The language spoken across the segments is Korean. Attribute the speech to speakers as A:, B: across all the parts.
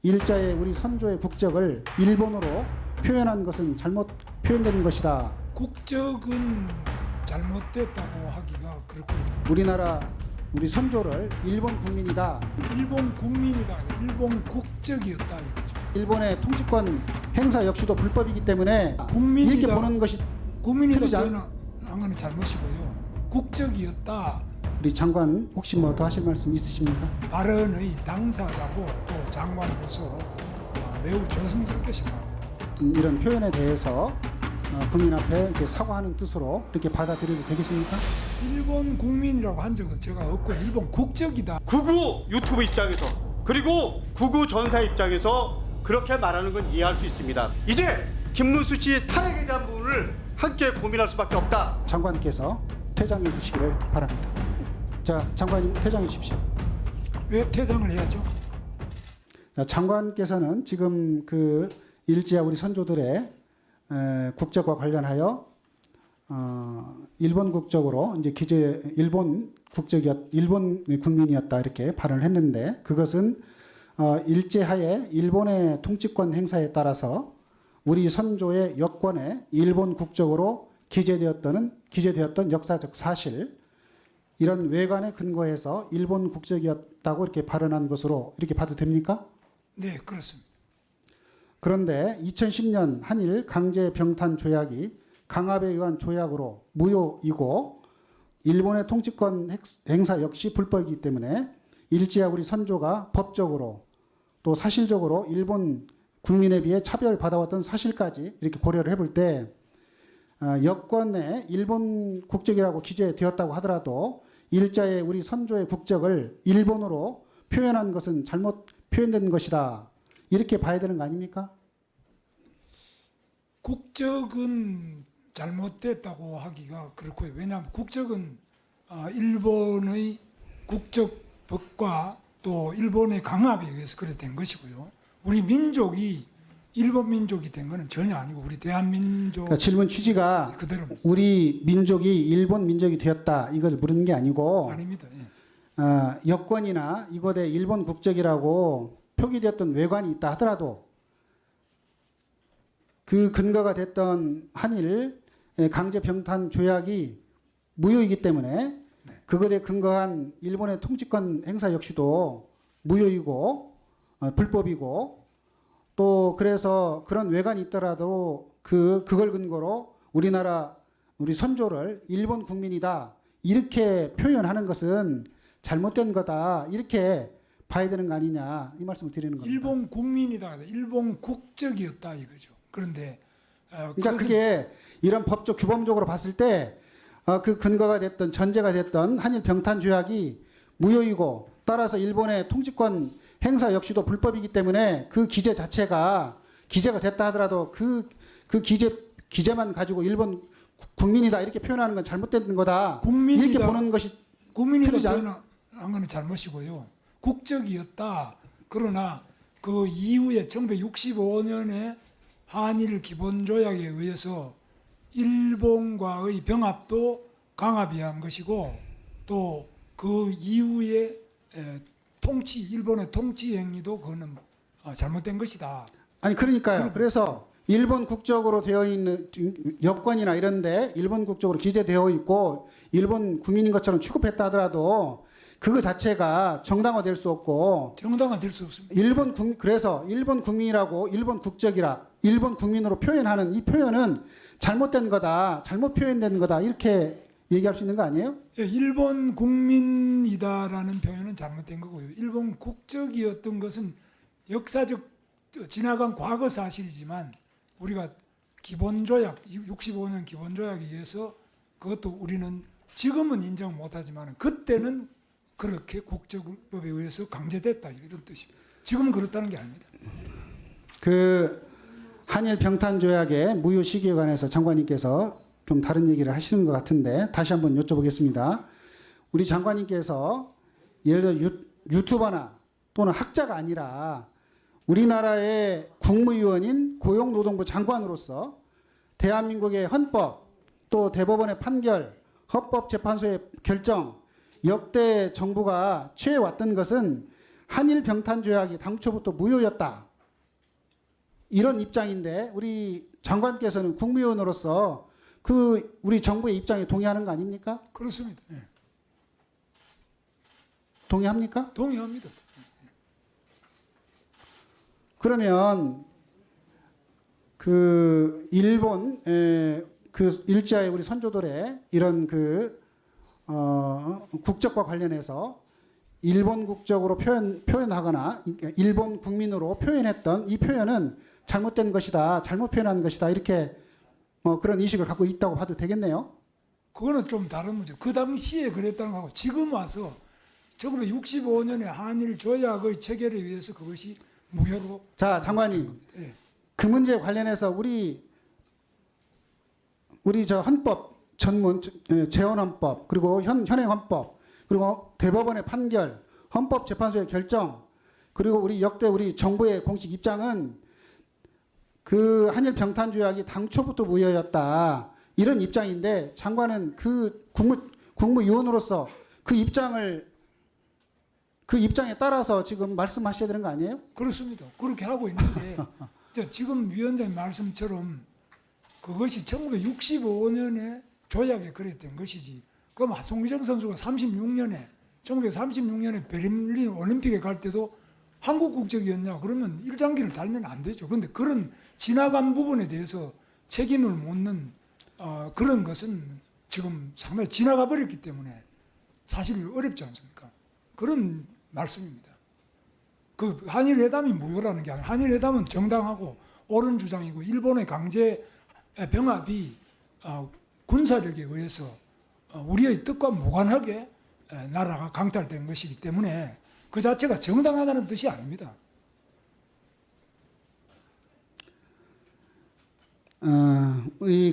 A: 일자의 우리 선조의 국적을 일본어로 표현한 것은 잘못 표현된 것이다.
B: 국적은 잘못됐다고 하기가 그렇고
A: 우리나라 우리 선조를 일본 국민이다.
B: 일본 국민이다, 일본 국적이었다 이거죠.
A: 일본의 통치권 행사 역시도 불법이기 때문에
B: 국민이다.
A: 이렇게 보는 것이
B: 국민이다
A: 틀리지
B: 한 거는 잘못이고요. 국적이었다.
A: 우리 장관 혹시 뭐 더 하실 말씀 있으십니까?
B: 발언의 당사자고 또 장관으로서 매우 조심스럽게 생각합니다.
A: 이런 표현에 대해서 국민 앞에 이렇게 사과하는 뜻으로 이렇게 받아들여도 되겠습니까?
B: 일본 국민이라고 한 적은 제가 없고 일본 국적이다.
C: 구구 유튜브 입장에서 그리고 구구 전사 입장에서 그렇게 말하는 건 이해할 수 있습니다. 이제 김문수 씨의 탄핵에 대한 부분을 함께 고민할 수밖에 없다.
A: 장관께서 퇴장해 주시기를 바랍니다. 자, 장관님 퇴장해 주십시오.
B: 왜 퇴장을 해야죠?
A: 자, 장관께서는 지금 그 일제와 우리 선조들의 국적과 관련하여 일본 국적으로 이제 일본 국민이었다 이렇게 발언을 했는데 그것은 일제하에 일본의 통치권 행사에 따라서 우리 선조의 여권에 일본 국적으로 기재되었던 역사적 사실 이런 외관에 근거해서 일본 국적이었다고 이렇게 발언한 것으로 이렇게 봐도 됩니까?
B: 네, 그렇습니다.
A: 그런데 2010년 한일 강제 병탄 조약이 강압에 의한 조약으로 무효이고 일본의 통치권 행사 역시 불법이기 때문에 일제와 우리 선조가 법적으로 또 사실적으로 일본 국민에 비해 차별받아왔던 사실까지 이렇게 고려를 해볼 때 여권에 일본 국적이라고 기재되었다고 하더라도 일자의 우리 선조의 국적을 일본어로 표현한 것은 잘못 표현된 것이다. 이렇게 봐야 되는 거 아닙니까?
B: 국적은 잘못됐다고 하기가 그렇고요. 왜냐하면 국적은 일본의 국적법과 또 일본의 강압에 의해서 그렇게 된 것이고요. 우리 민족이 일본 민족이 된 것은 전혀 아니고 우리 대한민족
A: 그러니까 질문 취지가
B: 그대로입니다.
A: 우리 민족이 일본 민족이 되었다 이걸 물은 게 아니고
B: 아닙니다. 예.
A: 여권이나 이것에 일본 국적이라고 표기되었던 외관이 있다 하더라도 그 근거가 됐던 한일 강제 병탄 조약이 무효이기 때문에 그것에 근거한 일본의 통치권 행사 역시도 무효이고 불법이고 또 그래서 그런 외관이 있더라도 그걸 근거로 우리 선조를 일본 국민이다 이렇게 표현하는 것은 잘못된 거다 이렇게 봐야 되는 거 아니냐 이 말씀을 드리는 겁니다.
B: 일본 국민이다, 일본 국적이었다 이거죠. 그런데
A: 그러니까 그게 이런 법적 규범적으로 봤을 때 그 근거가 됐던 전제가 됐던 한일 병탄 조약이 무효이고 따라서 일본의 통치권 행사 역시도 불법이기 때문에 그 기재 자체가 기재가 됐다 하더라도 그 기재만 가지고 일본 국민이다 이렇게 표현하는 건 잘못된 거다. 이렇게 보는 것이
B: 국민이다 한 거는 잘못이고요. 국적이었다. 그러나 그 이후에 1965년에 한일 기본조약에 의해서 일본과의 병합도 강압이 한 것이고 또 그 이후에 일본의 통치 행위도 그거는 잘못된 것이다.
A: 아니 그러니까요. 그래서 일본 국적으로 되어 있는 여권이나 이런데 일본 국적으로 기재되어 있고 일본 국민인 것처럼 취급했다 하더라도 그거 자체가 정당화될 수 없고
B: 정당화될 수 없습니다.
A: 그래서 일본 국민이라고 일본 국적이라 일본 국민으로 표현하는 이 표현은 잘못된 거다, 잘못 표현된 거다 이렇게 얘기할 수 있는 거 아니에요?
B: 예, 일본 국민이다라는 표현은 잘못된 거고요. 일본 국적이었던 것은 역사적 지나간 과거 사실이지만 우리가 기본조약 65년 기본조약에 의해서 그것도 우리는 지금은 인정 못하지만 그때는 그렇게 국적법에 의해서 강제됐다 이런 뜻입니다. 지금은 그렇다는 게 아닙니다.
A: 그 한일 병탄 조약의 무효 시기에 관해서 장관님께서 좀 다른 얘기를 하시는 것 같은데 다시 한번 여쭤보겠습니다. 우리 장관님께서 예를 들어 유튜버나 또는 학자가 아니라 우리나라의 국무위원인 고용노동부 장관으로서 대한민국의 헌법 또 대법원의 판결, 헌법재판소의 결정 역대 정부가 취해왔던 것은 한일 병탄 조약이 당초부터 무효였다. 이런 입장인데 우리 장관께서는 국무위원으로서 그 우리 정부의 입장에 동의하는 거 아닙니까?
B: 그렇습니다. 예.
A: 동의합니까?
B: 동의합니다.
A: 그러면 그 일본 그 일제의 우리 선조들의 이런 그 국적과 관련해서 일본 국적으로 표현하거나 일본 국민으로 표현했던 이 표현은 잘못된 것이다, 잘못 표현한 것이다 이렇게 그런 인식을 갖고 있다고 봐도 되겠네요.
B: 그거는 좀 다른 문제. 그 당시에 그랬다는 거하고 지금 와서 1965년에 한일 조약의 체결에 의해서 그것이 무효로.
A: 자, 장관님,
B: 예.
A: 그 문제 관련해서 우리 저 헌법 전문 재헌헌법 그리고 현행 헌법 그리고 대법원의 판결, 헌법재판소의 결정 그리고 우리 역대 우리 정부의 공식 입장은 그 한일 병탄 조약이 당초부터 무효였다 이런 입장인데 장관은 그 국무위원으로서 그 입장에 따라서 지금 말씀하셔야 되는 거 아니에요?
B: 그렇습니다. 그렇게 하고 있는데 지금 위원장님 말씀처럼 그것이 1965년에 조약에 그랬던 것이지. 그럼 송기정 선수가 1936년에 베를린 올림픽에 갈 때도 한국 국적이었냐? 그러면 일장기를 달면 안 되죠. 그런데 그런 지나간 부분에 대해서 책임을 묻는 그런 것은 지금 상당히 지나가 버렸기 때문에 사실 어렵지 않습니까? 그런 말씀입니다. 그 한일 회담이 무효라는 게 아니라 한일 회담은 정당하고 옳은 주장이고 일본의 강제 병합이 군사력에 의해서 우리의 뜻과 무관하게 나라가 강탈된 것이기 때문에 그 자체가 정당하다는 뜻이 아닙니다.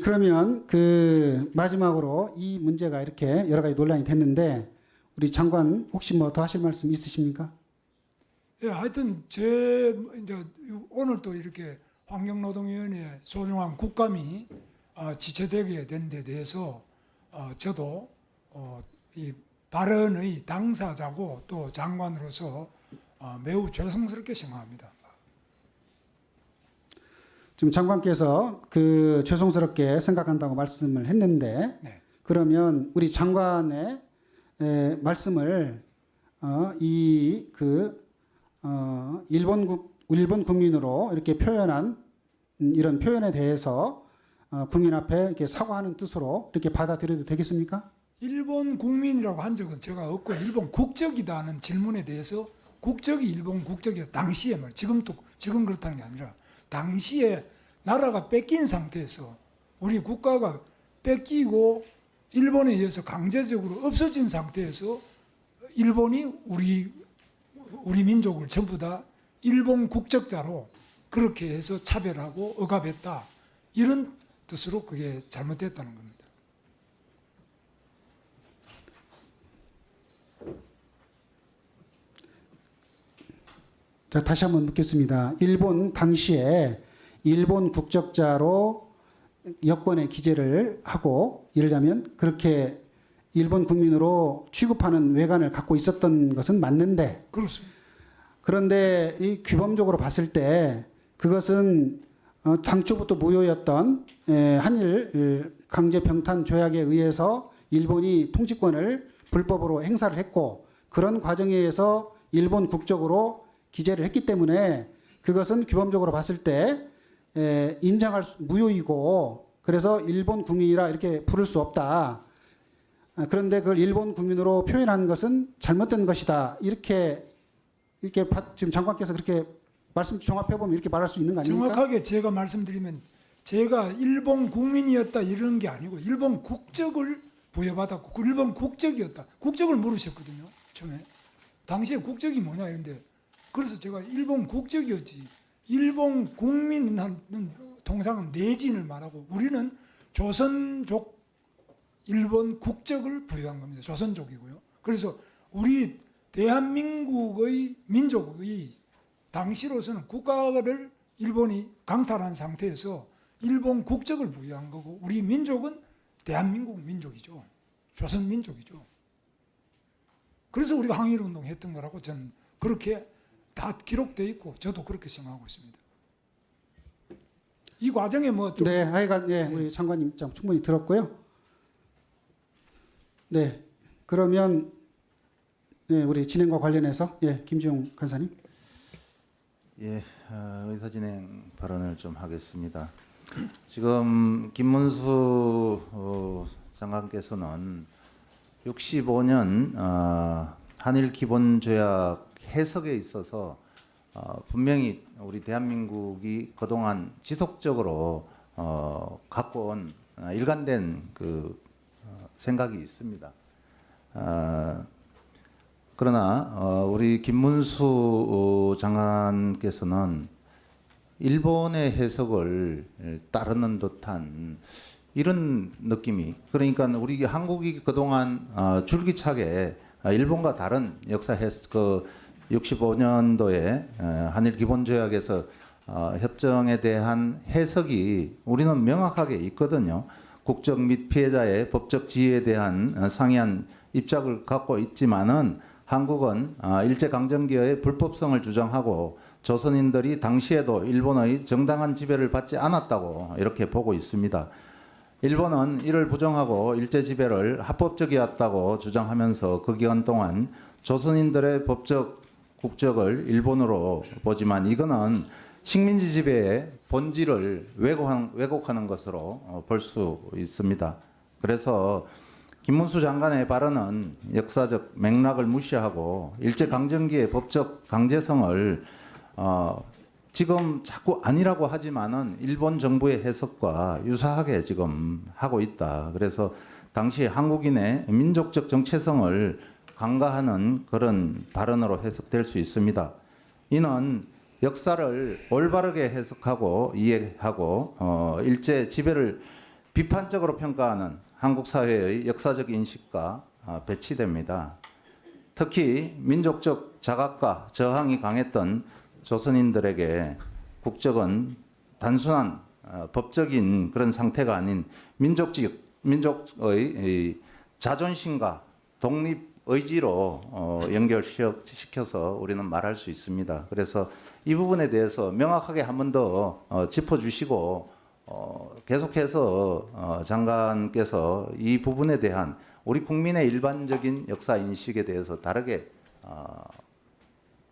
A: 그러면 그 마지막으로 이 문제가 이렇게 여러 가지 논란이 됐는데 우리 장관 혹시 뭐 더 하실 말씀 있으십니까?
B: 예, 하여튼 이제 오늘 또 이렇게 환경노동위원회 소중한 국감이 지체되게 된 데 대해서 저도 이 발언의 당사자고 또 장관으로서 매우 죄송스럽게 생각합니다.
A: 지금 장관께서 그 죄송스럽게 생각한다고 말씀을 했는데
B: 네.
A: 그러면 우리 장관의 말씀을 일본 국민으로 이렇게 표현한 이런 표현에 대해서 국민 앞에 이렇게 사과하는 뜻으로 이렇게 받아들여도 되겠습니까?
B: 일본 국민이라고 한 적은 제가 없고 일본 국적이다는 질문에 대해서 국적이 일본 국적이다. 당시에 지금 그렇다는 게 아니라 당시에 나라가 뺏긴 상태에서 우리 국가가 뺏기고 일본에 의해서 강제적으로 없어진 상태에서 일본이 우리 민족을 전부 다 일본 국적자로 그렇게 해서 차별하고 억압했다. 이런 뜻으로 그게 잘못됐다는 겁니다.
A: 자, 다시 한번 묻겠습니다. 일본 당시에 일본 국적자로 여권에 기재를 하고 예를 들자면 그렇게 일본 국민으로 취급하는 외관을 갖고 있었던 것은 맞는데
B: 그렇습니다.
A: 그런데 이 규범적으로 봤을 때 그것은 당초부터 무효였던 한일 강제 병탄 조약에 의해서 일본이 통치권을 불법으로 행사를 했고 그런 과정에 의해서 일본 국적으로 기재를 했기 때문에 그것은 규범적으로 봤을 때 인정할 무효이고 그래서 일본 국민이라 이렇게 부를 수 없다. 그런데 그걸 일본 국민으로 표현한 것은 잘못된 것이다. 이렇게 지금 장관께서 그렇게 말씀 종합해 보면 이렇게 말할 수 있는 거 아닙니까?
B: 정확하게 제가 말씀드리면 제가 일본 국민이었다 이런 게 아니고 일본 국적을 부여받았고 그 일본 국적이었다. 국적을 물으셨거든요. 처음에 당시에 국적이 뭐냐 이런데 그래서 제가 일본 국적이었지. 일본 국민은 통상은 내진을 말하고 우리는 조선족 일본 국적을 부여한 겁니다. 조선족이고요. 그래서 우리 대한민국의 민족의 당시로서는 국가를 일본이 강탈한 상태에서 일본 국적을 부여한 거고 우리 민족은 대한민국 민족이죠. 조선 민족이죠. 그래서 우리가 항일운동 했던 거라고 저는 그렇게 다 기록돼 있고 저도 그렇게 생각하고 있습니다. 이 과정에 뭐좀
A: 네, 하여간 예, 우리 장관님 입장 충분히 들었고요. 네, 그러면 네, 우리 진행과 관련해서 예, 김지용 간사님.
D: 예, 의사 진행 발언을 좀 하겠습니다. 지금 김문수 장관께서는 65년 한일 기본조약 해석에 있어서 분명히 우리 대한민국이 그동안 지속적으로 갖고 온 일관된 그 생각이 있습니다. 그러나 우리 김문수 장관께서는 일본의 해석을 따르는 듯한 이런 느낌이, 그러니까 우리 한국이 그동안 줄기차게 일본과 다른 역사 해석, 그 65년도에 한일 기본조약에서 협정에 대한 해석이 우리는 명확하게 있거든요. 국적 및 피해자의 법적 지위에 대한 상이한 입장을 갖고 있지만은 한국은 일제강점기의 불법성을 주장하고 조선인들이 당시에도 일본의 정당한 지배를 받지 않았다고 이렇게 보고 있습니다. 일본은 이를 부정하고 일제 지배를 합법적이었다고 주장하면서 그 기간 동안 조선인들의 법적 국적을 일본으로 보지만 이거는 식민지 지배의 본질을 왜곡하는 것으로 볼 수 있습니다. 그래서 김문수 장관의 발언은 역사적 맥락을 무시하고 일제강점기의 법적 강제성을 지금 자꾸 아니라고 하지만은 일본 정부의 해석과 유사하게 지금 하고 있다. 그래서 당시 한국인의 민족적 정체성을 강화하는 그런 발언으로 해석될 수 있습니다. 이는 역사를 올바르게 해석하고 이해하고 일제 지배를 비판적으로 평가하는 한국 사회의 역사적 인식과 배치됩니다. 특히 민족적 자각과 저항이 강했던 조선인들에게 국적은 단순한 법적인 그런 상태가 아닌 민족의 자존심과 독립 의지로 연결시켜서 우리는 말할 수 있습니다. 그래서 이 부분에 대해서 명확하게 한 번 더 짚어주시고 계속해서 장관께서 이 부분에 대한 우리 국민의 일반적인 역사 인식에 대해서 다르게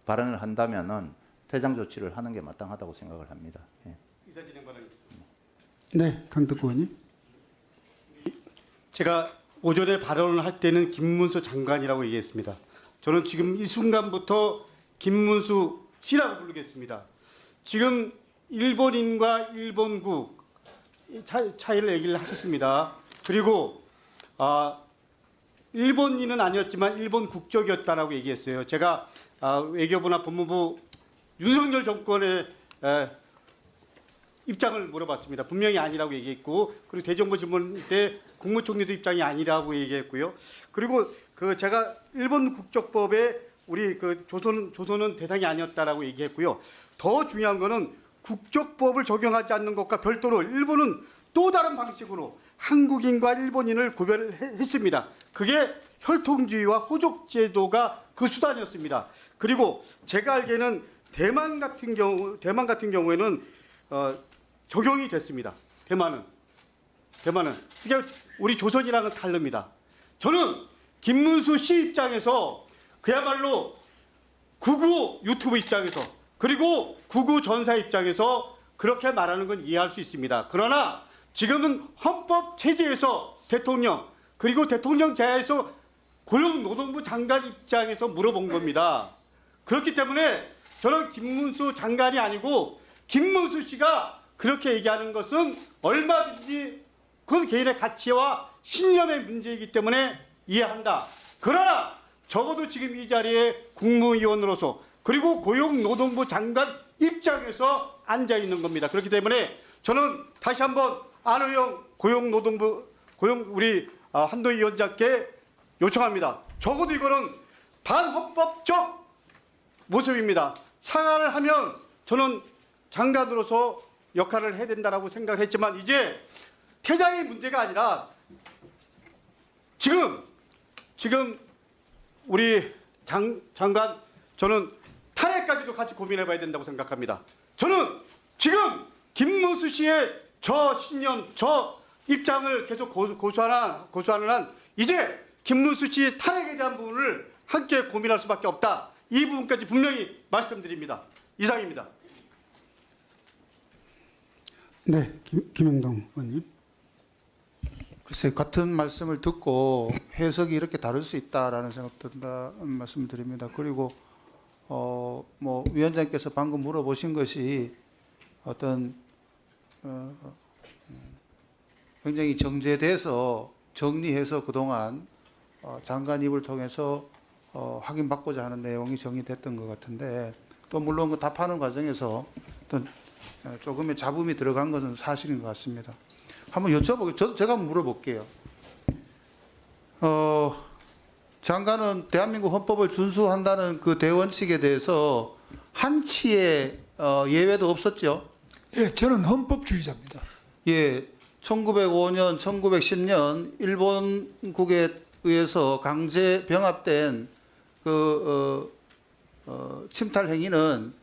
D: 발언을 한다면은 퇴장 조치를 하는 게 마땅하다고 생각을 합니다. 예.
C: 이사 진행 발언있습니다.
A: 네, 강덕구 의원님.
C: 제가 오전에 발언을 할 때는 김문수 장관이라고 얘기했습니다. 저는 지금 이 순간부터 김문수 씨라고 부르겠습니다. 지금 일본인과 일본국 차이를 얘기를 하셨습니다. 그리고 일본인은 아니었지만 일본 국적이었다라고 얘기했어요. 제가 외교부나 법무부 윤석열 정권의 입장을 물어봤습니다. 분명히 아니라고 얘기했고, 그리고 대정부 질문 때 국무총리도 입장이 아니라고 얘기했고요. 그리고 그 제가 일본 국적법에 우리 그 조선은 대상이 아니었다라고 얘기했고요. 더 중요한 거는 국적법을 적용하지 않는 것과 별도로 일본은 또 다른 방식으로 한국인과 일본인을 구별했습니다. 그게 혈통주의와 호족제도가 그 수단이었습니다. 그리고 제가 알기에는 대만 같은 경우에는 적용이 됐습니다. 대만은 그게 우리 조선이랑은 다릅니다. 저는 김문수 씨 입장에서 그야말로 구구 유튜브 입장에서 그리고 구구 전사 입장에서 그렇게 말하는 건 이해할 수 있습니다. 그러나 지금은 헌법 체제에서 대통령 그리고 대통령 제하에서 고용노동부 장관 입장에서 물어본 겁니다. 그렇기 때문에 저는 김문수 장관이 아니고 김문수 씨가 그렇게 얘기하는 것은 얼마든지 그건 개인의 가치와 신념의 문제이기 때문에 이해한다. 그러나 적어도 지금 이 자리에 국무위원으로서 그리고 고용노동부 장관 입장에서 앉아 있는 겁니다. 그렇기 때문에 저는 다시 한번 안호영 고용노동부 우리 한동희 위원장께 요청합니다. 적어도 이거는 반헌법적 모습입니다. 사과를 하면 저는 장관으로서 역할을 해야 된다라고 생각했지만 이제 퇴장의 문제가 아니라 지금 우리 장관 저는 탄핵까지도 같이 고민해봐야 된다고 생각합니다. 저는 지금 김문수 씨의 저 신념, 저 입장을 계속 고수하는 한 이제 김문수 씨의 탄핵에 대한 부분을 함께 고민할 수밖에 없다. 이 부분까지 분명히 말씀드립니다. 이상입니다.
A: 네, 김영동 의원님.
E: 글쎄 같은 말씀을 듣고 해석이 이렇게 다를 수 있다라는 생각 든다 말씀을 드립니다. 그리고 뭐 위원장께서 방금 물어보신 것이 어떤 굉장히 정제돼서 정리해서 그동안 장관 입을 통해서 확인받고자 하는 내용이 정리됐던 것 같은데 또 물론 그 답하는 과정에서 어떤 조금의 잡음이 들어간 것은 사실인 것 같습니다. 한번 여쭤보게 제가 한번 물어볼게요. 장관은 대한민국 헌법을 준수한다는 그 대원칙에 대해서 한치의 예외도 없었죠.
B: 예, 저는 헌법주의자입니다.
E: 예, 1905년, 1910년 일본국에 의해서 강제 병합된 그 침탈 행위는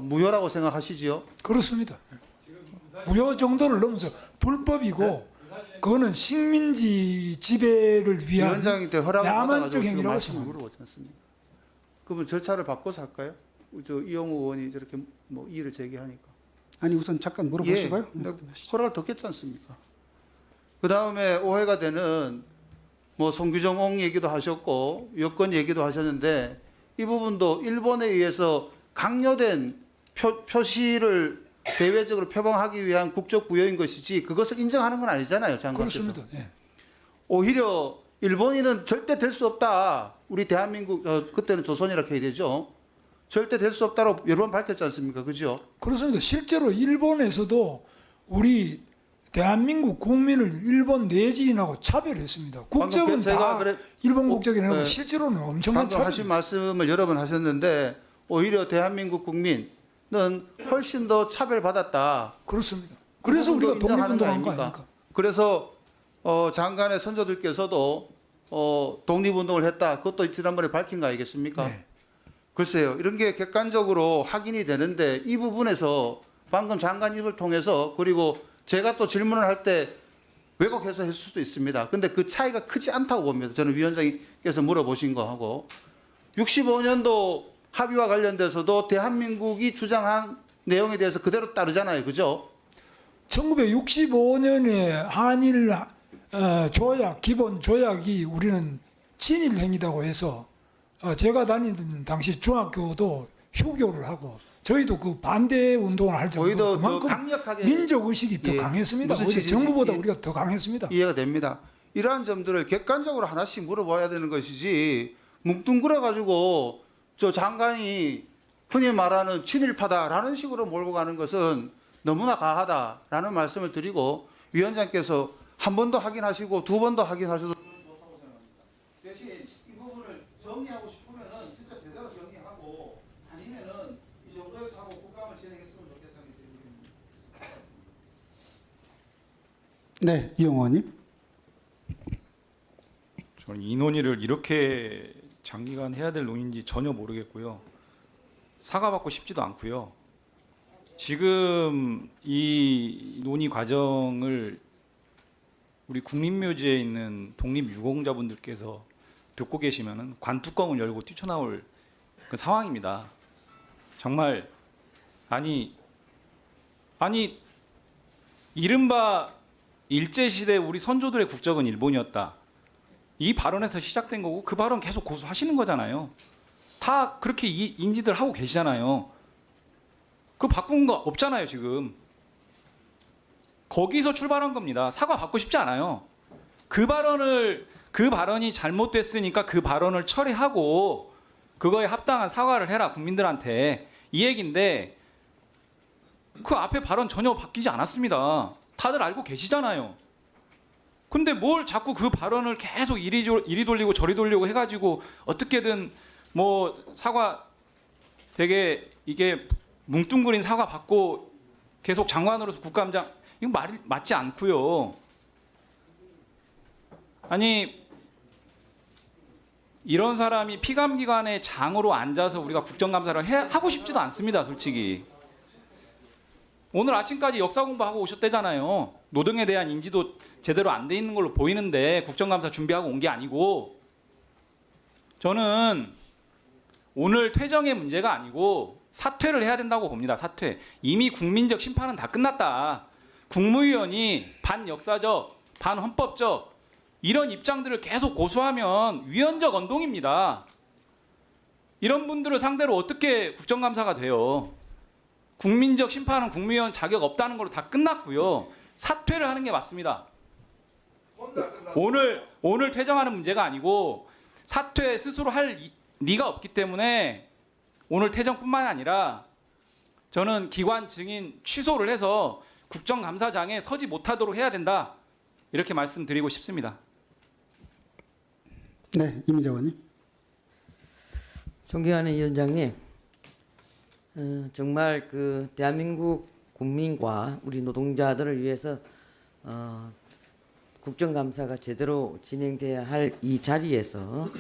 E: 무효라고 생각하시지요?
B: 그렇습니다. 무효 정도를 넘어서 불법이고 그거는 식민지 지배를 위한
E: 위원장한테 허락을
B: 야만적
E: 받아가지고 지금
B: 행위라고
E: 말씀을
B: 생각합니다.
E: 물어보지 않습니까? 그러면 절차를 바꿔서 할까요? 저 이영우 의원이 저렇게 뭐 이의를 제기하니까.
A: 아니 우선 잠깐 물어보시고요.
E: 예, 허락을 뒀겠지 않습니까? 그 다음에 오해가 되는 뭐 송규정옹 얘기도 하셨고 여권 얘기도 하셨는데 이 부분도 일본에 의해서 강요된 표시를 대외적으로 표방하기 위한 국적 부여인 것이지 그것을 인정하는 건 아니잖아요, 장관께서.
B: 그렇습니다. 예.
E: 오히려 일본인은 절대 될 수 없다. 우리 대한민국 그때는 조선이라고 해야 되죠. 절대 될 수 없다고 여러 번 밝혔지 않습니까, 그죠?
B: 그렇습니다. 실제로 일본에서도 우리 대한민국 국민을 일본 내지인하고 차별했습니다. 국적은 다 일본 국적이라고
E: 네.
B: 실제로는 엄청난
E: 방금 하신
B: 차별.
E: 말씀을 여러 번 하셨는데 오히려 대한민국 국민은 훨씬 더 차별받았다.
B: 그렇습니다. 그래서 우리가 독립운동한 거 아닙니까?
E: 그래서 장관의 선조들께서도 독립운동을 했다. 그것도 지난번에 밝힌 거 아니겠습니까?
B: 네.
E: 글쎄요. 이런 게 객관적으로 확인이 되는데 이 부분에서 방금 장관 입을 통해서 그리고 제가 또 질문을 할 때 왜곡해서 했을 수도 있습니다. 근데 그 차이가 크지 않다고 봅니다. 저는 위원장님께서 물어보신 거하고 65년도 합의와 관련돼서도 대한민국이 주장한 내용에 대해서 그대로 따르잖아요. 그죠?
B: 1965년에 한일 조약, 기본 조약이 우리는 친일 행위라고 해서 제가 다니던 당시 중학교도 휴교를 하고 저희도 그 반대 운동을 할 정도로
E: 저희도 더
B: 그만큼
E: 강력하게
B: 민족 의식이 더
E: 예,
B: 강했습니다.
E: 무슨
B: 오히려
E: 취지인지
B: 정부보다
E: 예.
B: 우리가 더 강했습니다.
E: 이해가 됩니다. 이러한 점들을 객관적으로 하나씩 물어봐야 되는 것이지 뭉뚱그려 가지고 저 장관이 흔히 말하는 친일파다라는 식으로 몰고 가는 것은 너무나 가하다라는 말씀을 드리고 위원장께서 한 번 더 확인하시고 두 번 더 확인하셔도 좋다고 생각합니다. 대신 이 부분을 정리하고 싶으면은 진짜 제대로 정리하고 아니면은 이 정도에서 하고 국감을 진행했으면 좋겠다는 게 제 의견입니다.
A: 네, 이영호 의원님.
F: 저는 이 논의를 이렇게 장기간 해야 될 논의인지 전혀 모르겠고요. 사과받고 싶지도 않고요. 지금 이 논의 과정을 우리 국립묘지에 있는 독립유공자분들께서 듣고 계시면은 관뚜껑을 열고 뛰쳐나올 그 상황입니다. 정말 아니 이른바 일제시대 우리 선조들의 국적은 일본이었다. 이 발언에서 시작된 거고 그 발언 계속 고수하시는 거잖아요. 다 그렇게 인지들 하고 계시잖아요. 그거 바꾼 거 없잖아요 지금. 거기서 출발한 겁니다. 사과 받고 싶지 않아요. 그 발언이 잘못됐으니까 그 발언을 처리하고 그거에 합당한 사과를 해라 국민들한테 이 얘기인데 그 앞에 발언 전혀 바뀌지 않았습니다. 다들 알고 계시잖아요. 근데 뭘 자꾸 그 발언을 계속 이리 돌리고 저리 돌리고 해가지고 어떻게든 뭐 사과 되게 이게 뭉뚱그린 사과 받고 계속 장관으로서 국감장 이거 말이 맞지 않고요. 아니 이런 사람이 피감기관의 장으로 앉아서 우리가 국정감사를 하고 싶지도 않습니다, 솔직히. 오늘 아침까지 역사 공부하고 오셨대잖아요. 노동에 대한 인지도 제대로 안 돼 있는 걸로 보이는데 국정감사 준비하고 온 게 아니고, 저는 오늘 퇴정의 문제가 아니고 사퇴를 해야 된다고 봅니다. 사퇴. 이미 국민적 심판은 다 끝났다. 국무위원이 반역사적, 반헌법적 이런 입장들을 계속 고수하면 위헌적 언동입니다. 이런 분들을 상대로 어떻게 국정감사가 돼요? 국민적 심판은 국무위원 자격 없다는 걸로 다 끝났고요. 사퇴를 하는 게 맞습니다. 오늘 퇴정하는 문제가 아니고 사퇴 스스로 할 리가 없기 때문에 오늘 퇴정뿐만 아니라 저는 기관 증인 취소를 해서 국정감사장에 서지 못하도록 해야 된다. 이렇게 말씀드리고 싶습니다.
A: 네, 이민재 의원님.
G: 존경하는 위원장님, 정말 그 대한민국 국민과 우리 노동자들을 위해서 국정감사가 제대로 진행돼야 할 이 자리에서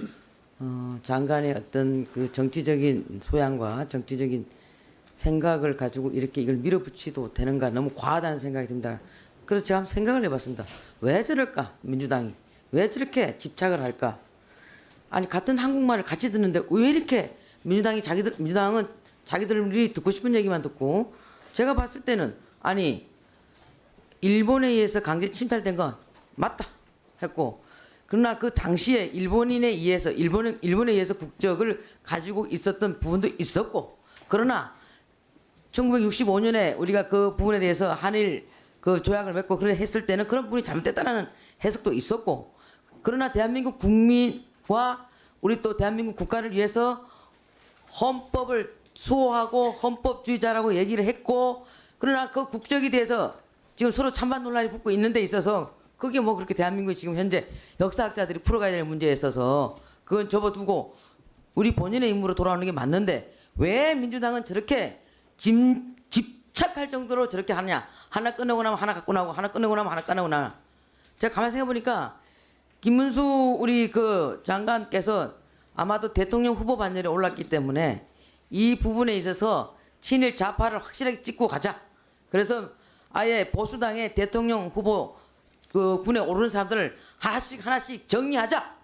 G: 장관의 어떤 그 정치적인 소양과 정치적인 생각을 가지고 이렇게 이걸 밀어붙이도 되는가, 너무 과하다는 생각이 듭니다. 그래서 제가 한번 생각을 해봤습니다. 왜 저럴까? 민주당이 왜 저렇게 집착을 할까? 아니 같은 한국말을 같이 듣는데 왜 이렇게 민주당은 자기들이 듣고 싶은 얘기만 듣고, 제가 봤을 때는 아니 일본에 의해서 강제 침탈된 건 맞다 했고, 그러나 그 당시에 일본에 의해서 국적을 가지고 있었던 부분도 있었고, 그러나 1965년에 우리가 그 부분에 대해서 한일 그 조약을 맺고 그래 했을 때는 그런 부분이 잘못됐다는 해석도 있었고, 그러나 대한민국 국민과 우리 또 대한민국 국가를 위해서 헌법을 수호하고 헌법주의자라고 얘기를 했고, 그러나 그 국적에 대해서 지금 서로 찬반 논란이 붙고 있는 데 있어서 그게 뭐 그렇게 대한민국이 지금 현재 역사학자들이 풀어가야 될 문제에 있어서 그건 접어두고 우리 본인의 임무로 돌아오는 게 맞는데, 왜 민주당은 저렇게 집착할 정도로 저렇게 하느냐. 하나 끝내고 나면 하나 갖고 나오고, 하나 끝내고 나면 하나 꺼내고 나. 제가 가만히 생각해보니까 김문수 우리 그 장관께서 아마도 대통령 후보 반열에 올랐기 때문에 이 부분에 있어서 친일 좌파를 확실하게 찍고 가자. 그래서 아예 보수당의 대통령 후보 그 군에 오르는 사람들을 하나씩 정리하자.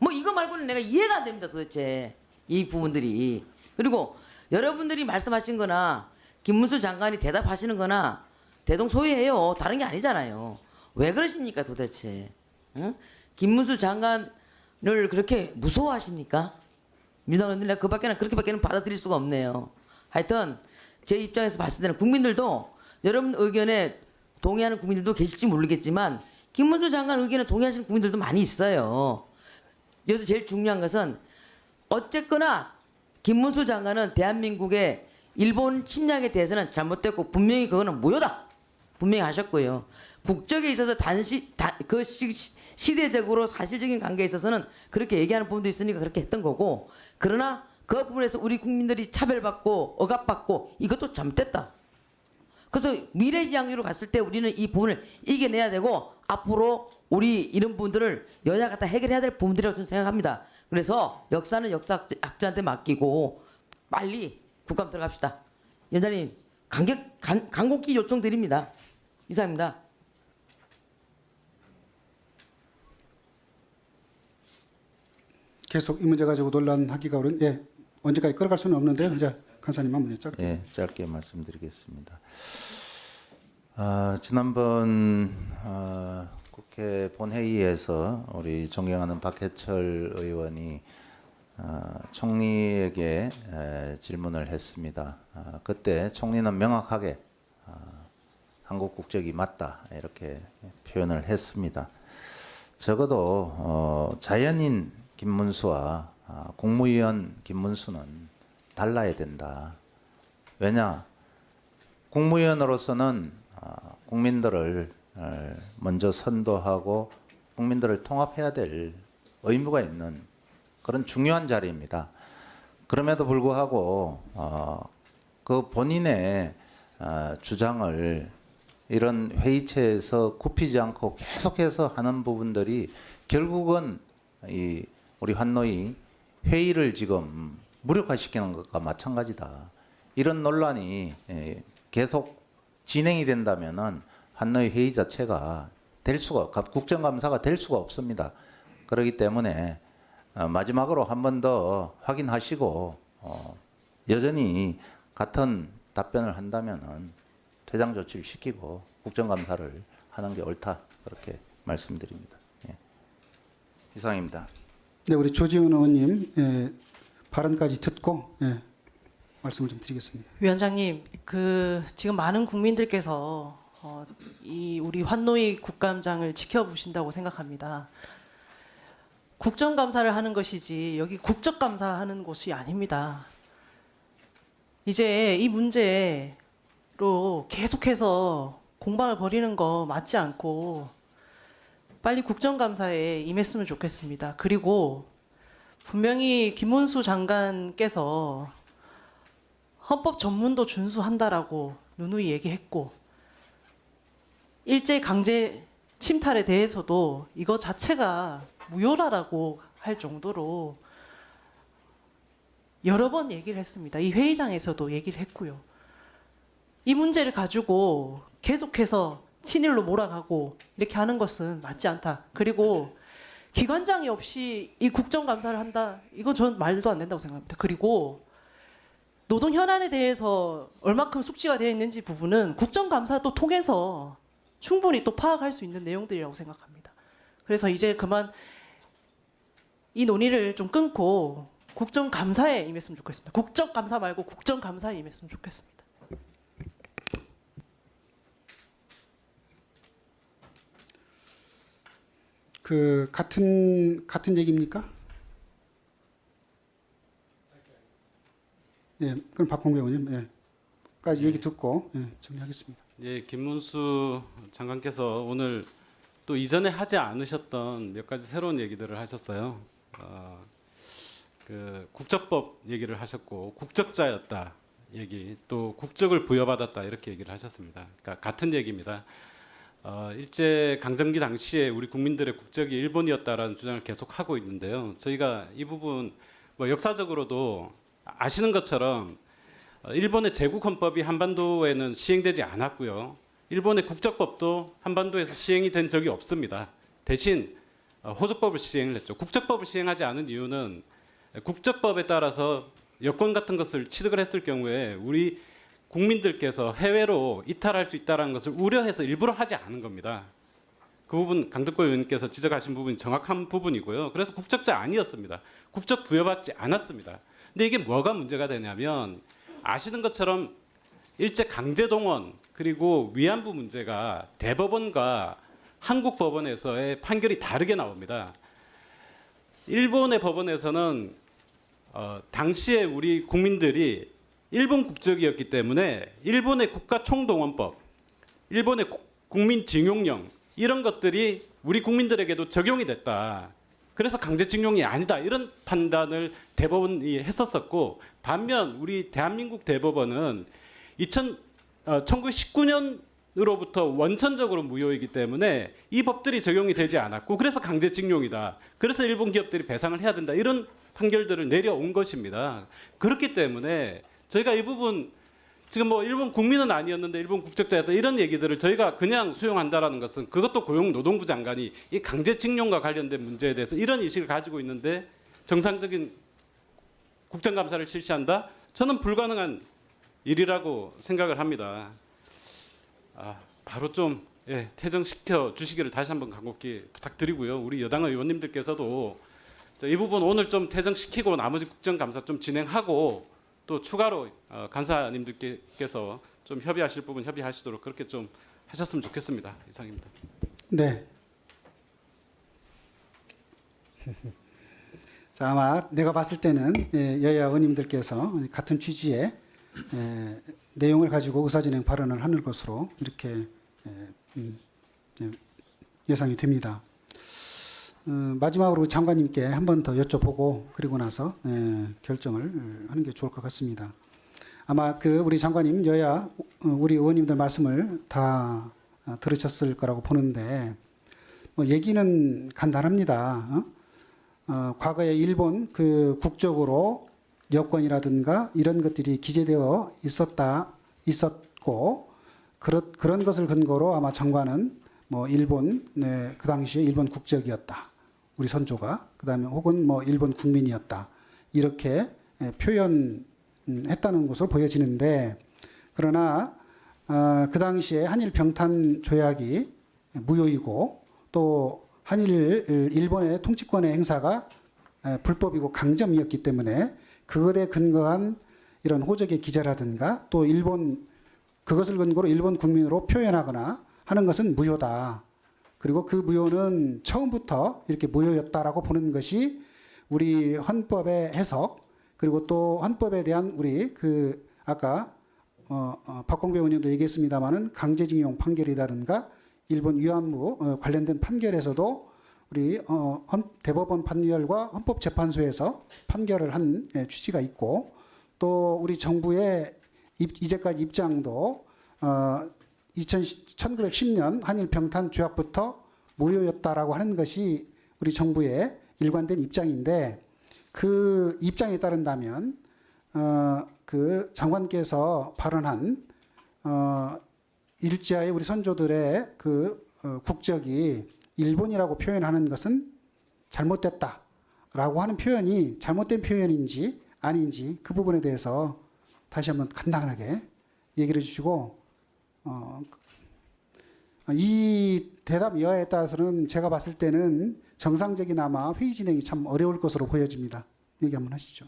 G: 뭐 이거 말고는 내가 이해가 안 됩니다, 도대체 이 부분들이. 그리고 여러분들이 말씀하신 거나 김문수 장관이 대답하시는 거나 대동소이해요. 다른 게 아니잖아요. 왜 그러십니까 도대체? 응? 김문수 장관을 그렇게 무서워하십니까? 민주당은 내가 그렇게밖에는 받아들일 수가 없네요. 하여튼 제 입장에서 봤을 때는 국민들도 여러분 의견에 동의하는 국민들도 계실지 모르겠지만 김문수 장관 의견에 동의하시는 국민들도 많이 있어요. 여기서 제일 중요한 것은 어쨌거나 김문수 장관은 대한민국의 일본 침략에 대해서는 잘못됐고 분명히 그거는 무효다. 분명히 하셨고요. 국적에 있어서 시대적으로 사실적인 관계에 있어서는 그렇게 얘기하는 부분도 있으니까 그렇게 했던 거고, 그러나 그 부분에서 우리 국민들이 차별받고 억압받고 이것도 잘못됐다. 그래서 미래지향으로 갔을 때 우리는 이 부분을 이겨내야 되고, 앞으로 우리 이런 부분들을 여야가 다 해결해야 될 부분들이라고 저는 생각합니다. 그래서 역사는 역사학자한테 맡기고 빨리 국감 들어갑시다. 위원장님 간곡히 요청드립니다. 이상입니다.
A: 계속 이 문제 가지고 논란하기가 어려운, 예, 언제까지 끌어갈 수는 없는데요. 이제 간사님만 문제 짧게.
D: 예, 짧게 말씀드리겠습니다. 지난번 국회 본회의에서 우리 존경하는 박해철 의원이 총리에게 질문을 했습니다. 그때 총리는 명확하게 한국 국적이 맞다 이렇게 표현을 했습니다. 적어도 자연인 김문수와 국무위원 김문수는 달라야 된다. 왜냐? 국무위원으로서는 국민들을 먼저 선도하고 국민들을 통합해야 될 의무가 있는 그런 중요한 자리입니다. 그럼에도 불구하고 그 본인의 주장을 이런 회의체에서 굽히지 않고 계속해서 하는 부분들이 결국은 이 우리 환노위 회의를 지금 무력화시키는 것과 마찬가지다. 이런 논란이 계속 진행이 된다면은 환노위 회의 자체가 국정감사가 될 수가 없습니다. 그렇기 때문에 마지막으로 한 번 더 확인하시고 여전히 같은 답변을 한다면은 퇴장 조치를 시키고 국정감사를 하는 게 옳다 그렇게 말씀드립니다. 예. 이상입니다.
A: 네, 우리 조지훈 의원님 발언까지 듣고 말씀을 좀 드리겠습니다.
H: 위원장님, 지금 많은 국민들께서 이 우리 환노위 국감장을 지켜보신다고 생각합니다. 국정감사를 하는 것이지 여기 국적감사하는 곳이 아닙니다. 이제 이 문제로 계속해서 공방을 벌이는 거 맞지 않고 빨리 국정감사에 임했으면 좋겠습니다. 그리고 분명히 김문수 장관께서 헌법 전문도 준수한다라고 누누이 얘기했고 일제 강제 침탈에 대해서도 이거 자체가 무효라고 할 정도로 여러 번 얘기를 했습니다. 이 회의장에서도 얘기를 했고요. 이 문제를 가지고 계속해서 친일로 몰아가고 이렇게 하는 것은 맞지 않다. 그리고 기관장이 없이 이 국정감사를 한다. 이거 전 말도 안 된다고 생각합니다. 그리고 노동 현안에 대해서 얼마큼 숙지가 되어 있는지 부분은 국정감사도 통해서 충분히 또 파악할 수 있는 내용들이라고 생각합니다. 그래서 이제 그만 이 논의를 좀 끊고 국정감사에 임했으면 좋겠습니다. 국정감사 말고 국정감사에 임했으면 좋겠습니다.
A: 같은 얘기입니까? 예, 그럼 박홍배 의원님, 까지 얘기 듣고 정리하겠습니다.
I: 예, 김문수 장관께서 오늘 또 이전에 하지 않으셨던 몇 가지 새로운 얘기들을 하셨어요. 국적법 얘기를 하셨고 국적자였다 얘기, 또 국적을 부여받았다 이렇게 얘기를 하셨습니다. 그러니까 같은 얘기입니다. 일제 강점기 당시에 우리 국민들의 국적이 일본이었다라는 주장을 계속 하고 있는데요. 저희가 이 부분 역사적으로도 아시는 것처럼 일본의 제국 헌법이 한반도에는 시행되지 않았고요. 일본의 국적법도 한반도에서 시행이 된 적이 없습니다. 대신 호적법을 시행을 했죠. 국적법을 시행하지 않은 이유는 국적법에 따라서 여권 같은 것을 취득을 했을 경우에 우리 국민들께서 해외로 이탈할 수 있다는 것을 우려해서 일부러 하지 않은 겁니다. 그 부분 강덕구 의원님께서 지적하신 부분이 정확한 부분이고요. 그래서 국적자 아니었습니다. 국적 부여받지 않았습니다. 근데 이게 뭐가 문제가 되냐면 아시는 것처럼 일제 강제동원 그리고 위안부 문제가 대법원과 한국 법원에서의 판결이 다르게 나옵니다. 일본의 법원에서는 당시에 우리 국민들이 일본 국적이었기 때문에 일본의 국가총동원법, 일본의 국민징용령 이런 것들이 우리 국민들에게도 적용이 됐다. 그래서 강제징용이 아니다 이런 판단을 대법원이 했었었고, 반면 우리 대한민국 대법원은 1919년으로부터 원천적으로 무효이기 때문에 이 법들이 적용이 되지 않았고 그래서 강제징용이다. 그래서 일본 기업들이 배상을 해야 된다. 이런 판결들을 내려온 것입니다. 그렇기 때문에 저희가 이 부분 지금 일본 국민은 아니었는데 일본 국적자였다 이런 얘기들을 저희가 그냥 수용한다라는 것은 그것도 고용노동부 장관이 이 강제징용과 관련된 문제에 대해서 이런 의식을 가지고 있는데 정상적인 국정감사를 실시한다? 저는 불가능한 일이라고 생각을 합니다. 바로 좀 퇴정시켜 주시기를 다시 한번 간곡히 부탁드리고요. 우리 여당 의원님들께서도 이 부분 오늘 좀 퇴정시키고 나머지 국정감사 좀 진행하고 또 추가로 간사님들께서 좀 협의하실 부분 협의하시도록 그렇게 좀 하셨으면 좋겠습니다. 이상입니다.
A: 네. 자, 아마 내가 봤을 때는 여야 의원님들께서 같은 취지의 내용을 가지고 의사진행 발언을 하는 것으로 이렇게 예상이 됩니다. 마지막으로 장관님께 한 번 더 여쭤보고 그리고 나서 결정을 하는 게 좋을 것 같습니다. 아마 우리 장관님 여야 우리 의원님들 말씀을 다 들으셨을 거라고 보는데 얘기는 간단합니다. 과거에 일본 그 국적으로 여권이라든가 이런 것들이 기재되어 있었고 그런 것을 근거로 아마 장관은 뭐 일본 그 당시에 일본 국적이었다. 우리 선조가 그다음에 혹은 뭐 일본 국민이었다. 이렇게 표현했다는 것으로 보여지는데 그러나 그 당시에 한일 병탄 조약이 무효이고 또 한일 일본의 통치권의 행사가 불법이고 강점이었기 때문에 그것에 근거한 이런 호적의 기재라든가 또 일본 그것을 근거로 일본 국민으로 표현하거나 하는 것은 무효다. 그리고 그 무효는 처음부터 이렇게 무효였다라고 보는 것이 우리 헌법의 해석 그리고 또 헌법에 대한 우리 그 아까 박광배 의원님도 얘기했습니다마는 강제징용 판결이라든가 일본 위안부 관련된 판결에서도 우리 대법원 판결과 헌법재판소에서 판결을 한 취지가 있고 또 우리 정부의 이제까지 입장도 1910년 한일 병탄 조약부터 무효였다라고 하는 것이 우리 정부의 일관된 입장인데 그 입장에 따른다면 그 장관께서 발언한 일제하에 우리 선조들의 그 국적이 일본이라고 표현하는 것은 잘못됐다라고 하는 표현이 잘못된 표현인지 아닌지 그 부분에 대해서 다시 한번 간단하게 얘기를 해주시고 이 대답 여하에 따라서는 제가 봤을 때는 정상적인 아마 회의 진행이 참 어려울 것으로 보여집니다. 얘기 한번 하시죠.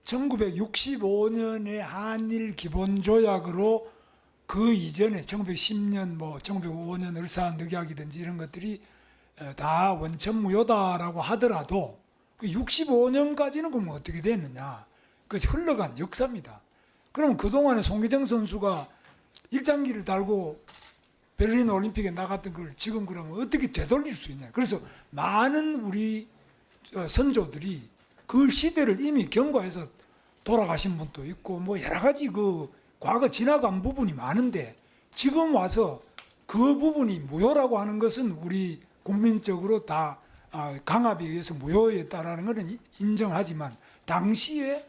B: 1965년의 한일 기본조약으로 그 이전에 1910년 뭐 1905년 을사늑약이든지 이런 것들이 다 원천무효다라고 하더라도 그 65년까지는 그럼 어떻게 됐느냐? 그 흘러간 역사입니다. 그럼 그동안에 송기정 선수가 일장기를 달고 베를린 올림픽에 나갔던 걸 지금 그러면 어떻게 되돌릴 수 있냐? 그래서 많은 우리 선조들이 그 시대를 이미 경과해서 돌아가신 분도 있고 뭐 여러 가지 그 과거 지나간 부분이 많은데 지금 와서 그 부분이 무효라고 하는 것은 우리 국민적으로 다 강압에 의해서 무효였다라는 것은 인정하지만 당시에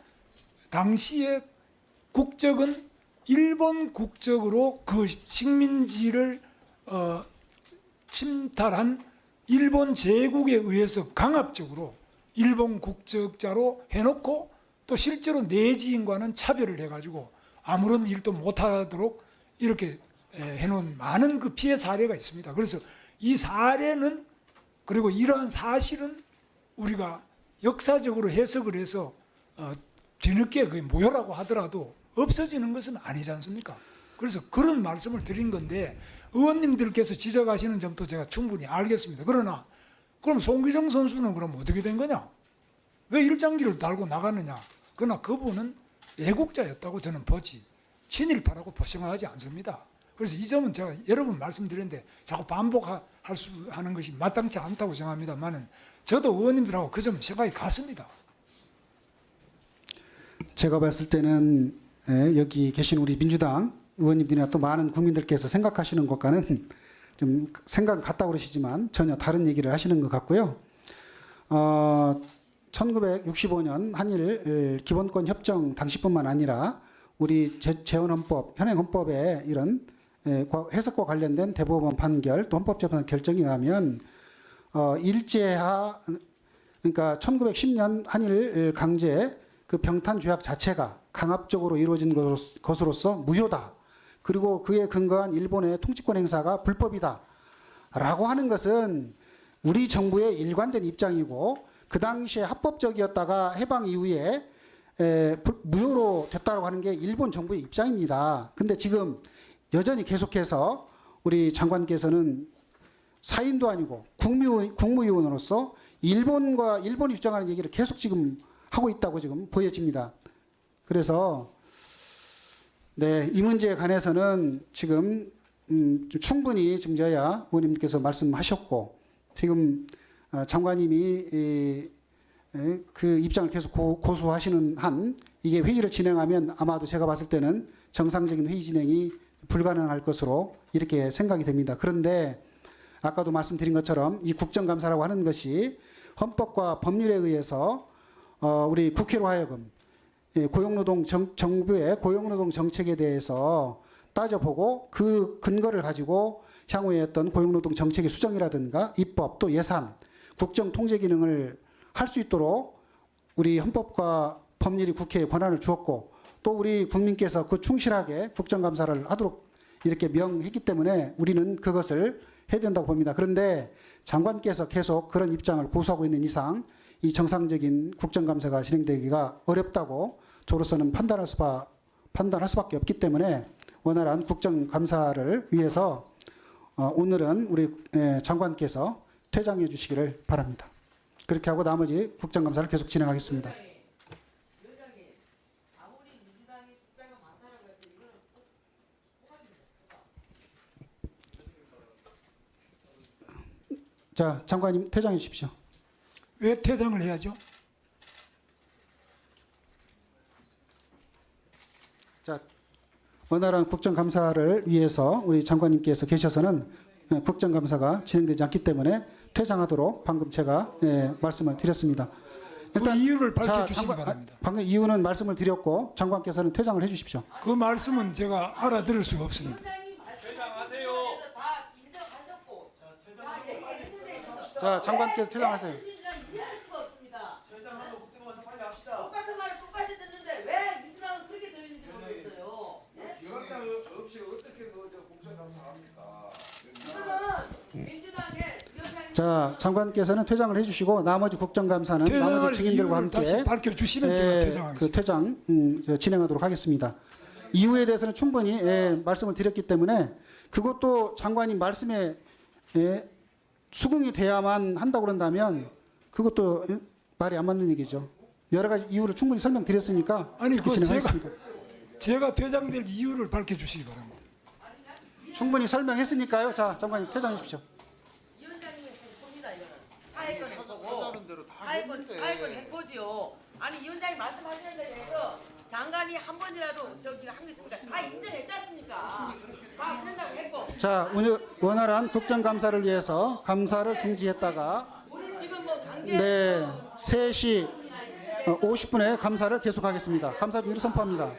B: 국적은 일본 국적으로 그 식민지를 침탈한 일본 제국에 의해서 강압적으로 일본 국적자로 해놓고 또 실제로 내지인과는 차별을 해가지고 아무런 일도 못하도록 이렇게 해놓은 많은 그 피해 사례가 있습니다. 그래서 이 사례는 그리고 이러한 사실은 우리가 역사적으로 해석을 해서 뒤늦게 그게 무효라고 하더라도 없어지는 것은 아니지 않습니까? 그래서 그런 말씀을 드린 건데 의원님들께서 지적하시는 점도 제가 충분히 알겠습니다. 그러나 그럼 송기정 선수는 그럼 어떻게 된 거냐? 왜 일장기를 달고 나갔느냐? 그러나 그분은 애국자였다고 저는 보지 친일파라고 생각하지 않습니다. 그래서 이 점은 제가 여러 번 말씀드렸는데 자꾸 반복하는 것이 마땅치 않다고 생각합니다만은 저도 의원님들하고 그 점 생각이 같습니다.
A: 제가 봤을 때는 여기 계신 우리 민주당 의원님들이나 또 많은 국민들께서 생각하시는 것과는 좀 생각 같다고 그러시지만 전혀 다른 얘기를 하시는 것 같고요. 1965년 한일 기본권 협정 당시뿐만 아니라 우리 재헌헌법, 현행헌법의 이런 해석과 관련된 대법원 판결 또 헌법재판소 결정에 의하면 일제하 그러니까 1910년 한일 강제 그 병탄 조약 자체가 강압적으로 이루어진 것으로서 무효다. 그리고 그에 근거한 일본의 통치권 행사가 불법이다. 라고 하는 것은 우리 정부의 일관된 입장이고 그 당시에 합법적이었다가 해방 이후에 무효로 됐다고 하는 게 일본 정부의 입장입니다. 근데 지금 여전히 계속해서 우리 장관께서는 사인도 아니고 국무위원으로서 일본이 주장하는 얘기를 계속 지금 하고 있다고 지금 보여집니다. 그래서 이 문제에 관해서는 지금 충분히 지금 여야 의원님께서 말씀하셨고 지금 장관님이 그 입장을 계속 고수하시는 한 이게 회의를 진행하면 아마도 제가 봤을 때는 정상적인 회의 진행이 불가능할 것으로 이렇게 생각이 됩니다. 그런데 아까도 말씀드린 것처럼 이 국정감사라고 하는 것이 헌법과 법률에 의해서 우리 국회로 하여금 정부의 고용노동 정책에 대해서 따져보고 그 근거를 가지고 향후에 어떤 고용노동 정책의 수정이라든가 입법 또 예산, 국정 통제 기능을 할 수 있도록 우리 헌법과 법률이 국회에 권한을 주었고 또 우리 국민께서 그 충실하게 국정감사를 하도록 이렇게 명했기 때문에 우리는 그것을 해야 된다고 봅니다. 그런데 장관께서 계속 그런 입장을 고수하고 있는 이상 이 정상적인 국정감사가 진행되기가 어렵다고 저로서는 판단할 수밖에 없기 때문에 원활한 국정감사를 위해서 오늘은 우리 장관께서 퇴장해 주시기를 바랍니다. 그렇게 하고 나머지 국정감사를 계속 진행하겠습니다. 자, 장관님 퇴장해 주십시오.
B: 왜 퇴장을 해야죠?
A: 자, 원활한 국정감사를 위해서 우리 장관님께서 계셔서는 국정감사가 진행되지 않기 때문에 퇴장하도록 방금 제가 말씀을 드렸습니다.
B: 그 이유를 밝혀주시기 바랍니다.
A: 방금 이유는 말씀을 드렸고 장관께서는 퇴장을 해주십시오.
B: 그 말씀은 제가 알아들을 수가 없습니다.
A: 자, 장관께서 퇴장하세요.
G: 똑같은 말을 똑같이 듣는데 왜 민주당은 그렇게 들리는지 모르겠어요.
E: 기관장 없이 어떻게 국정감사합니까?
G: 이거는 민주당의
A: 자, 장관께서는 퇴장을 해주시고 나머지 국정감사는
B: 퇴장할
A: 나머지 증인들과
B: 이유를
A: 함께
B: 다시 밝혀주시면 제가 퇴장하겠습니다.
A: 그 퇴장 진행하도록 하겠습니다. 이유에 대해서는 충분히 말씀을 드렸기 때문에 그것도 장관님 말씀에 수긍이 돼야만 한다고 그런다면 그것도 말이 안 맞는 얘기죠. 여러 가지 이유를 충분히 설명드렸으니까
B: 아니
A: 그렇게
B: 그
A: 진행하겠습니다.
B: 제가 퇴장될 이유를 밝혀주시기 바랍니다.
A: 충분히 설명했으니까요. 자, 장관님 퇴장해 주십시오.
G: 위원장님의 행보입니다. 이거는 사회권 행보고 사회권 행보지요. 아니 위원장님 말씀하시는 데 대해서 장관이 한 번이라도 저기 한 게 있습니까? 다 인정했지 않습니까? 다 인정다고 했고.
A: 자, 오늘 원활한 국정감사를 위해서 감사를 중지했다가
G: 우리 지금 뭐 강제
A: 3시 50분에 감사를 계속하겠습니다. 감사 중지를 선포합니다.